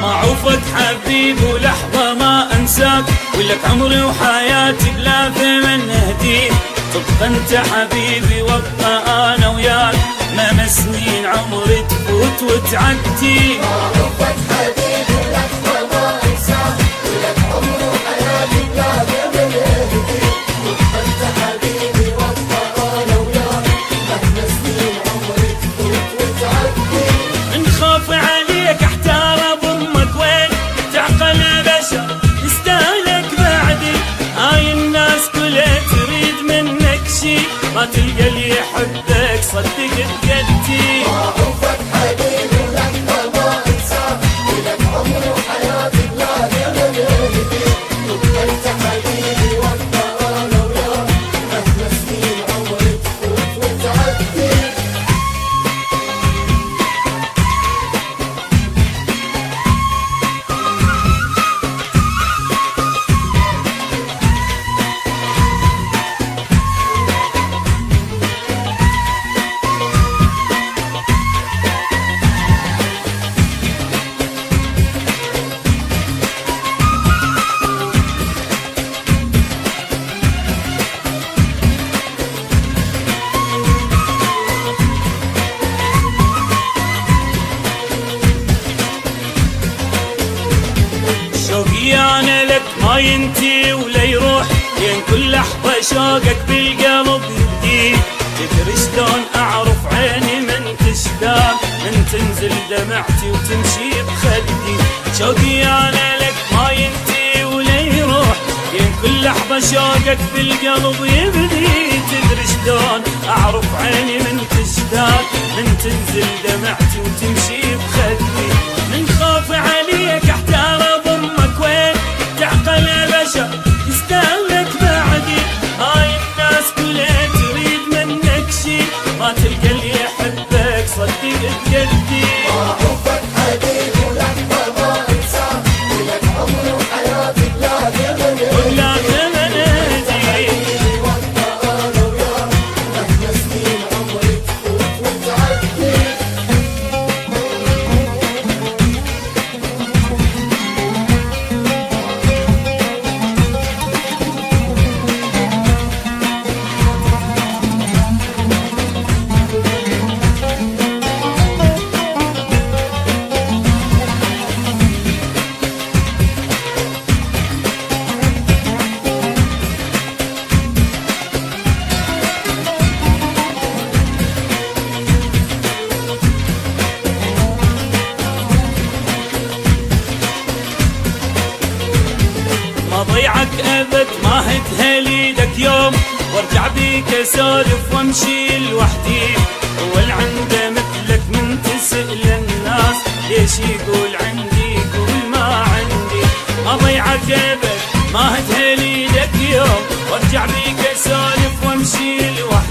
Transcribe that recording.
معروفك حبيب ولحظة ما أنساك، ولك عمري وحياتي بلا ثمن أهديك. تبقى أنت حبيبي وابقى أنا وياك، مهما سنين عمري تفوت وتعدي. معروفك حبيبي ولحظة ما أنساك، ولك عمري وحياتي بلا ثمن أهديك. تبقى أنت حبيبي وابقى أنا وياك، مهما سنين عمري تفوت وتعدي. نخاف عليك احتار بامك وين تعقل بشر يستاهلك بعدي. هاي الناس كلها تريد منك شي، ما تلقى اللي يحبك صدق بجدي. معروفك حبيبي ولحظة ما أنساك، ولك عمري وحياتي بلا ثمن أهديك. تبقى أنت حبيبي وابقى أنا وياك، مهما سنين عمري تفوت وتعدي. شوقي أنا لك ما ينتهي ولا يروح، لين كل لحظة شوقك بالقلب يبدي. تدري شلون أعرف عيني من تشتاق، من تنزل دمعتي وتمشي بخدي. شوقي أنا لك ما ينتهي ولا يروح، لين كل لحظة شوقك بالقلب يبدي. تدري شلون أعرف عيني من تشتاق، من تنزل دمعتي وتمشي بخدي. من خوف عليك احتار بامك وين تعقل بشر يستاهلك بعدي. هاي الناس كلها تريد منك شي، ما تلقى اللي يحبك صدق بجدي. معروفك حبيبي ولحظة ما أنساك، ولك عمري وحياتي بلا ثمن ولا أهديك. ثمن أهديك. حبيبي وابقى أنا وياك، مهما سنين عمري تفوت وتعدي. ما ضيعك ابد ما هدهل ايدك يوم، وارجع بيك اسولف وامشي لوحدي. اول عنده مثلك من تسأل الناس ليش يقول عندي يقول ما عندي. ما ضيعك ابد ما هدهل ايدك يوم، وارجع بيك اسولف وامشي لوحدي.